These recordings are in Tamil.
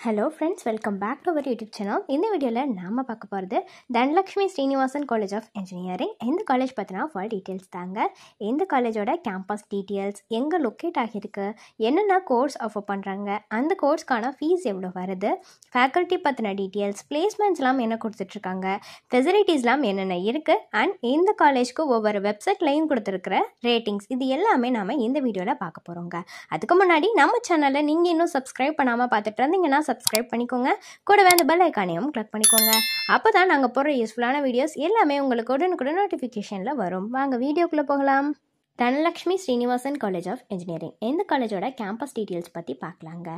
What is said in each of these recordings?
Hello friends, welcome back to our YouTube channel. இந்த வீடியோல நாம பார்க்க போறது Dhanalakshmi Srinivasan college of engineering. இந்த காலேஜ் பத்தின ஃபுல் டீடைல்ஸ் தாங்க. இந்த காலேஜோட கேம்பஸ் டீடைல்ஸ், எங்க லொகேட் ஆகிருக்கு, என்னென்ன கோர்ஸ் ஆஃபர் பண்றாங்க, அந்த கோர்ஸ்க்கான ஃபீஸ் எவ்வளவு வருது, ஃபேக்கல்டி பத்தின டீடைல்ஸ், பிளேஸ்மெண்ட்ஸ்லாம் என்ன கொடுத்துட்டு இருக்காங்க, ஃபெசிலிட்டிஸ்லாம் என்னென்ன இருக்கு, அண்ட் இந்த காலேஜ்க்கு ஒவ்வொரு வெப்சைட்லையும் கொடுத்துருக்கிற ரேட்டிங்ஸ், இது எல்லாமே நாம இந்த வீடியோல பார்க்க போறோங்க. அதுக்கு முன்னாடி நம்ம சேனலை நீங்க இன்னும் சப்ஸ்கிரைப் பண்ணாம பார்த்துட்டு இருந்தீங்கன்னா சப்ஸ்கிரைப் பண்ணிக்கோங்க. கூடவே அந்த பெல் ஐக்கானையும் கிளிக் பண்ணிக்கோங்க. அப்போ தான் நாங்கள் போடுற யூஸ்ஃபுல்லான வீடியோஸ் எல்லாமே உங்களுக்கு உடனுக்குடன் நோட்டிஃபிகேஷனில் வரும். வாங்க வீடியோக்குள்ளே போகலாம். Dhanalakshmi Srinivasan college of engineering. இந்த காலேஜோட கேம்பஸ் டீட்டெயில்ஸ் பற்றி பார்க்கலாங்க.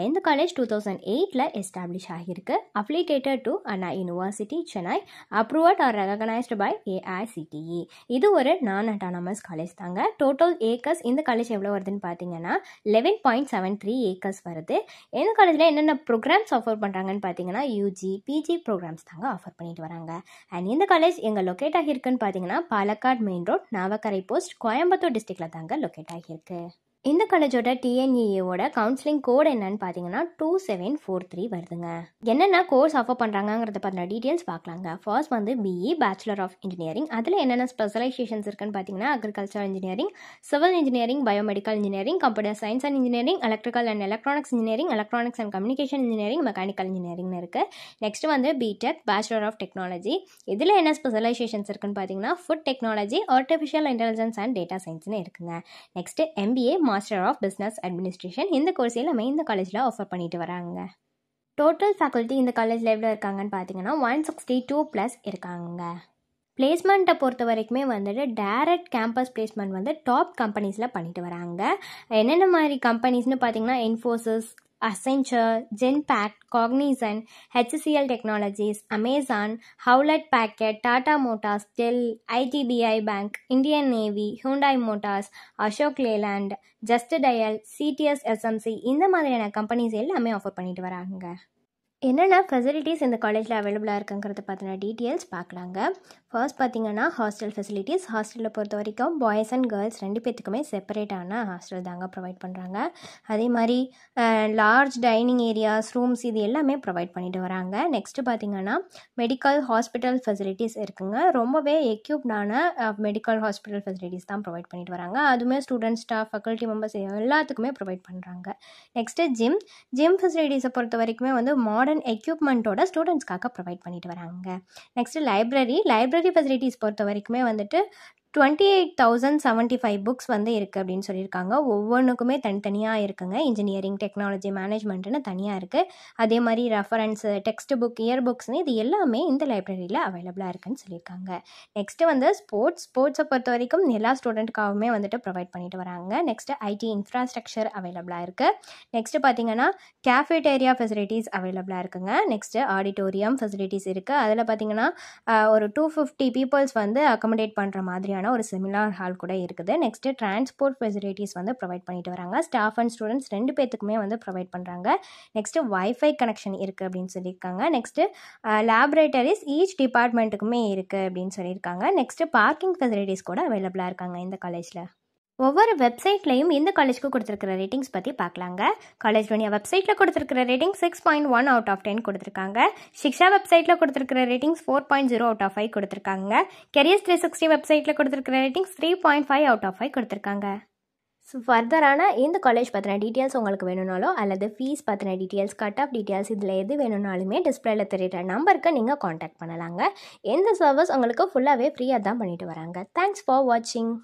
இந்த காலேஜ் 2008 எஸ்டாப்ளிஷ் ஆகியிருக்கு. Affiliated to Anna university Chennai, approved or recognised by AICTE. இது ஒரு நான் அட்டானமஸ் காலேஜ் தாங்க. டோட்டல் ஏக்கர்ஸ் இந்த காலேஜ் எவ்வளோ வருதுன்னு பார்த்தீங்கன்னா 11.73 ஏக்கர்ஸ் வருது. இந்த காலேஜில் என்னென்ன ப்ரோக்ராம்ஸ் ஆஃபர் பண்ணுறாங்கன்னு பார்த்தீங்கன்னா UG, PG ப்ரோக்ராம்ஸ் தாங்க ஆஃபர் பண்ணிட்டு வராங்க. அண்ட் இந்த காலேஜ் எங்கே லொக்கேட் ஆகியிருக்குன்னு பார்த்தீங்கன்னா Palakkad main road, Navakkarai post, Coimbatore டிஸ்ட்ரிக்ட்ல தாங்க லொக்கேட் ஆகியிருக்கு. இந்த காலேஜோட TNEA-ஓட கவுன்சிலிங் கோட் என்னன்னு பார்த்தீங்கன்னா 2743 வருதுங்க. என்னென்ன கோர்ஸ் ஆஃபர் பண்ணுறாங்கிறத பற்றின டீட்டெயில்ஸ் பார்க்கலாங்க. ஃபர்ஸ்ட் வந்து BE பேச்சுலர் ஆஃப் இன்ஜினியரிங். அதில் என்னென்ன ஸ்பெஷலைசேஷன்ஸ் இருக்குன்னு பார்த்தீங்கன்னா agriculture engineering, civil engineering, biomedical engineering, computer science and engineering, electrical and electronics engineering, electronics and communication engineering, mechanical இன்ஜினியரிங்னு இருக்குது. நெக்ஸ்ட் வந்து BTech பேச்சுலர் ஆஃப் டெக்னாலஜி. இதில் என்ன ஸ்பெஷலைசேஷன்ஸ் இருக்குன்னு பார்த்தீங்கன்னா food technology, artificial intelligence and data சயின்ஸ்னு இருக்குங்க. Next MBA master of business administration. இந்த கோர்ஸ் எல்லாமே இந்த காலேஜில் ஆஃபர் பண்ணிட்டு வராங்க. டோட்டல் ஃபேக்கல்ட்டி இந்த காலேஜில் எவ்வளோ இருக்காங்கன்னு பார்த்தீங்கன்னா 162+ இருக்காங்க. பிளேஸ்மெண்ட்டை பொறுத்த வரைக்குமே வந்துட்டு டைரக்ட் கேம்பஸ் பிளேஸ்மெண்ட் வந்து டாப் கம்பெனிஸில் பண்ணிட்டு வராங்க. என்னென்ன மாதிரி கம்பெனிஸ்னு பார்த்தீங்கன்னா Infosys, Accenture, Genpact, Cognizant, HCL Technologies, Amazon, Hewlett Packard, Tata Motors, Dell, IDBI Bank, Indian Navy, Hyundai Motors, Ashok Leyland, Just Dial, CTS SMC இந்த மாதிரியான கம்பெனிஸ் எல்லாமே ஆஃபர் பண்ணிட்டு வராங்க. என்னென்ன ஃபெசிலிட்டிஸ் இந்த காலேஜில் அவைலபிளாக இருக்குங்கிறத பற்றின டீட்டெயில்ஸ் பார்க்கலாங்க. ஃபர்ஸ்ட் பார்த்தீங்கன்னா ஹாஸ்டல் ஃபெசிலிட்டிஸ். ஹாஸ்டலில் பொறுத்த வரைக்கும் பாய்ஸ் அண்ட் கேர்ள்ஸ் 2 பேத்துக்குமே செப்பரேட்டான ஹாஸ்டல் தாங்க ப்ரொவைட் பண்ணுறாங்க. அதே மாதிரி லார்ஜ் டைனிங் ஏரியாஸ், ரூம்ஸ் இது எல்லாமே ப்ரொவைட் பண்ணிட்டு வராங்க. நெக்ஸ்ட்டு பார்த்தீங்கன்னா மெடிக்கல் ஹாஸ்பிட்டல் ஃபெசிலிட்டிஸ் இருக்குங்க. ரொம்பவே எக்யூப்டான மெடிக்கல் ஹாஸ்பிட்டல் ஃபெசிலிட்டிஸ் தான் ப்ரொவைட் பண்ணிட்டு வராங்க. அதுவுமே ஸ்டூடெண்ட், ஸ்டாஃப், ஃபேக்கல்ட்டி மெம்பர்ஸ் எல்லாத்துக்குமே ப்ரொவைட் பண்ணுறாங்க. நெக்ஸ்ட்டு ஜிம் ஃபெசிலிட்டிஸை பொறுத்த வரைக்குமே வந்து மாடர்ன் எக்யூப்மெண்ட்டோட ஸ்டூடெண்ட்ஸ்க்காக ப்ரொவைட் பண்ணிட்டு வராங்க. நெக்ஸ்ட் லைப்ரரி ஃபெசிலிட்டிஸ் பொறுத்த வரைக்குமே வந்துட்டு 28,075 புக்ஸ் வந்து இருக்குது அப்படின்னு சொல்லியிருக்காங்க. ஒவ்வொன்றுக்குமே தனித்தனியாக இருக்குங்க. இன்ஜினியரிங், டெக்னாலஜி, மேனேஜ்மெண்ட்டுன்னு தனியாக இருக்குது. அதே மாதிரி ரெஃபரன்ஸு, டெக்ஸ்ட் புக், இயர் புக்ஸ்னு இது எல்லாமே இந்த லைப்ரரியில் அவைலபிளாக இருக்குன்னு சொல்லியிருக்காங்க. நெக்ஸ்ட்டு வந்து ஸ்போர்ட்ஸை பொறுத்த வரைக்கும் எல்லா ஸ்டூடெண்ட்டுக்காகவுமே வந்துட்டு ப்ரொவைட் பண்ணிட்டு வராங்க. நெக்ஸ்ட்டு IT இன்ஃப்ராஸ்ட்ரக்சர் அவைலபிளாக இருக்குது. நெக்ஸ்ட்டு பார்த்தீங்கன்னா கேஃபேட்டேரியா ஃபெசிலிட்டிஸ் அவைலபிளாக இருக்குங்க. நெக்ஸ்ட்டு ஆடிட்டோரியம் ஃபெசிலிட்டிஸ் இருக்குது. அதில் பார்த்தீங்கன்னா ஒரு 250 பீப்புள்ஸ் வந்து அக்கமடேட் பண்ணுற மாதிரியான ஒரு செமினார் ஹால் கூட இருக்குது. நெக்ஸ்ட்டு டிரான்ஸ்போர்ட் ஃபெசிலிட்டிஸ் வந்து ப்ரொவைட் பண்ணிட்டு வராங்க. ஸ்டாஃப் அண்ட் ஸ்டூடெண்ட்ஸ் 2 பேத்துக்குமே வந்து ப்ரொவைட் பண்ணுறாங்க. நெக்ஸ்ட்டு வைஃபை கனெக்ஷன் இருக்குது அப்படின்னு சொல்லியிருக்காங்க. நெக்ஸ்ட்டு லேபரேட்டரிஸ் ஈச் டிபார்ட்மெண்ட்டுக்குமே இருக்குது அப்படின்னு சொல்லியிருக்காங்க. நெக்ஸ்ட்டு பார்க்கிங் ஃபெசிலிட்டிஸ் கூட அவைலபிளாக இருக்காங்க இந்த காலேஜில். ஒவ்வொரு வெப்சைட்லையும் இந்த காலேஜ்க்கு கொடுத்துருக்கிற ரேட்டிங்ஸ் பற்றி பார்க்கலாங்க. காலேஜ் வழியாக வெப்சைட்டில் கொடுத்துருக்கிற ரேட்டிங் 6.1 அவுட் ஆஃப் 10 கொடுத்துருக்காங்க. சிக்ஷா வெப்சைட்டில் கொடுத்துருக்கிற ரேட்டிங்ஸ் 4.0 அவுட் ஆஃப் 5 கொடுத்துருக்காங்க. Careers 360 வெப்சைட்டில் கொடுத்துருக்கிற ரேட்டிங்ஸ் 3.5 அவுட் ஆஃப் 5 கொடுத்துருக்காங்க. ஸோ ஃபர்தரான இந்த காலேஜ் பற்றின டீட்டெயில்ஸ் உங்களுக்கு வேணும்னாலோ அல்லது ஃபீஸ் பற்றின டீட்டெயில்ஸ், கட் ஆஃப் டீட்டெயில்ஸ் இதில் எது வேணும்னாலுமே டிஸ்பிளேல தெரியுற நம்பருக்கு நீங்கள் காண்டாக்ட் பண்ணலாங்க. எந்த சர்வீஸ் உங்களுக்கு ஃபுல்லாகவே ஃப்ரீயாக தான் பண்ணிட்டு வராங்க. தேங்க்ஸ் ஃபார் வாட்சிங்.